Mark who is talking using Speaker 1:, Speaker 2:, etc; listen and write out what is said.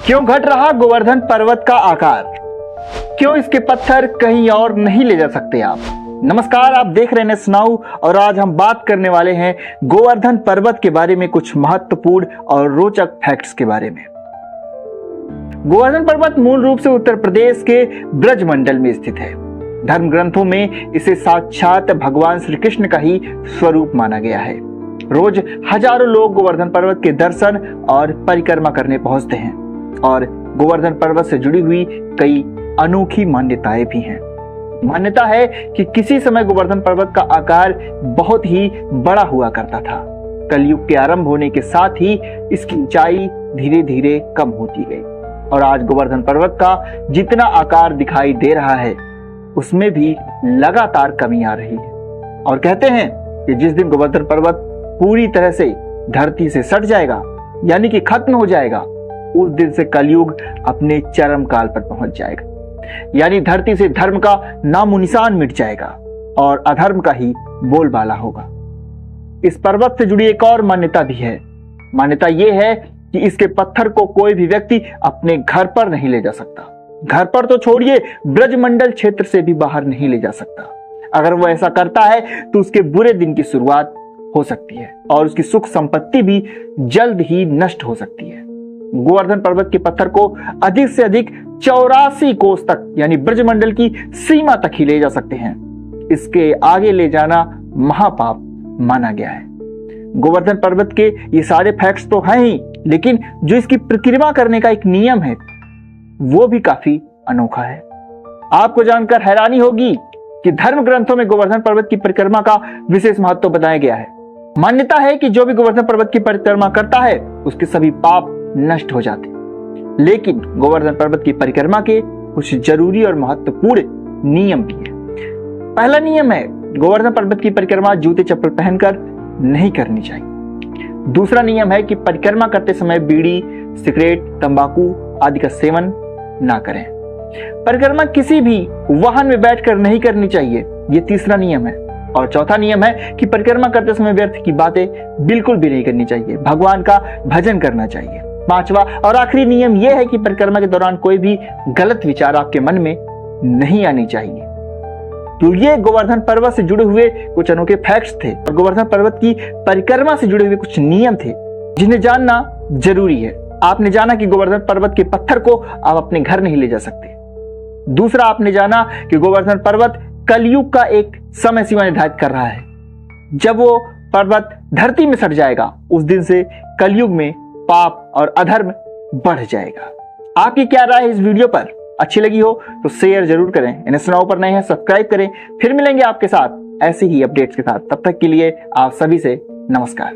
Speaker 1: क्यों घट रहा गोवर्धन पर्वत का आकार? क्यों इसके पत्थर कहीं और नहीं ले जा सकते आप? नमस्कार, आप देख रहे हैं सुनाऊ और आज हम बात करने वाले हैं गोवर्धन पर्वत के बारे में कुछ महत्वपूर्ण और रोचक फैक्ट्स के बारे में। गोवर्धन पर्वत मूल रूप से उत्तर प्रदेश के ब्रजमंडल में स्थित है। धर्म ग्रंथों में इसे साक्षात भगवान श्री कृष्ण का ही स्वरूप माना गया है। रोज हजारों लोग गोवर्धन पर्वत के दर्शन और परिक्रमा करने पहुंचते हैं और गोवर्धन पर्वत से जुड़ी हुई कई अनोखी मान्यताएं भी हैं। मान्यता है कि किसी समय गोवर्धन पर्वत का आकार बहुत ही बड़ा हुआ करता था। कलयुग के आरंभ होने के साथ ही इसकी ऊंचाई धीरे धीरे कम होती गई और आज गोवर्धन पर्वत का जितना आकार दिखाई दे रहा है उसमें भी लगातार कमी आ रही है। और कहते हैं कि जिस दिन गोवर्धन पर्वत पूरी तरह से धरती से सट जाएगा यानी कि खत्म हो जाएगा, उस दिन से कलयुग अपने चरम काल पर पहुंच जाएगा। यानी धरती से धर्म का नामो निशान मिट जाएगा और अधर्म का ही बोलबाला होगा। इस पर्वत से जुड़ी एक और मान्यता भी है। मान्यता यह है कि इसके पत्थर को कोई भी व्यक्ति अपने घर पर नहीं ले जा सकता। घर पर तो छोड़िए, ब्रजमंडल क्षेत्र से भी बाहर नहीं ले जा सकता। अगर वो ऐसा करता है तो उसके बुरे दिन की शुरुआत हो सकती है और उसकी सुख संपत्ति भी जल्द ही नष्ट हो सकती है। गोवर्धन पर्वत के पत्थर को अधिक से अधिक 84 कोस तक यानी ब्रजमंडल की सीमा तक ही ले जा सकते हैं। इसके आगे ले जाना महापाप माना गया है। गोवर्धन पर्वत के ये सारे फैक्ट्स तो हैं ही, लेकिन जो इसकी परिक्रमा करने का एक नियम है वो भी काफी अनोखा है। आपको जानकर हैरानी होगी कि धर्म ग्रंथों में गोवर्धन पर्वत की परिक्रमा का विशेष महत्व बताया गया है। मान्यता है कि जो भी गोवर्धन पर्वत की परिक्रमा करता है उसके सभी पाप नष्ट हो जाते। लेकिन गोवर्धन पर्वत की परिक्रमा के कुछ जरूरी और महत्वपूर्ण नियम भी है। पहला नियम है, गोवर्धन पर्वत की परिक्रमा जूते चप्पल पहनकर नहीं करनी चाहिए। दूसरा नियम है कि परिक्रमा करते समय बीड़ी, सिगरेट, तंबाकू आदि का सेवन ना करें। परिक्रमा किसी भी वाहन में बैठकर नहीं करनी चाहिए, यह तीसरा नियम है। और चौथा नियम है कि परिक्रमा करते समय व्यर्थ की बातें बिल्कुल भी नहीं करनी चाहिए, भगवान का भजन करना चाहिए। पांचवा और आखिरी नियम यह है कि परिक्रमा के दौरान कोई भी गलत विचार आपके मन में नहीं आनी चाहिए। तो ये गोवर्धन पर्वत से जुड़े हुए कुछ अनोखे फैक्ट्स थे और गोवर्धन पर्वत की परिक्रमा से जुड़े हुए कुछ नियम थे जिन्हें जानना जरूरी है। आपने जाना कि गोवर्धन पर्वत के पत्थर को आप अपने घर नहीं ले जा सकते। दूसरा, आपने जाना कि गोवर्धन पर्वत कलयुग का एक समय सीमा निर्धारित कर रहा है। जब वो पर्वत धरती में सट जाएगा उस दिन से कलयुग में पाप और अधर्म बढ़ जाएगा। आपकी क्या राय है इस वीडियो पर? अच्छी लगी हो तो शेयर जरूर करें। इन्हें सुनाओ पर नए हैं सब्सक्राइब करें। फिर मिलेंगे आपके साथ ऐसे ही अपडेट्स के साथ। तब तक के लिए आप सभी से नमस्कार।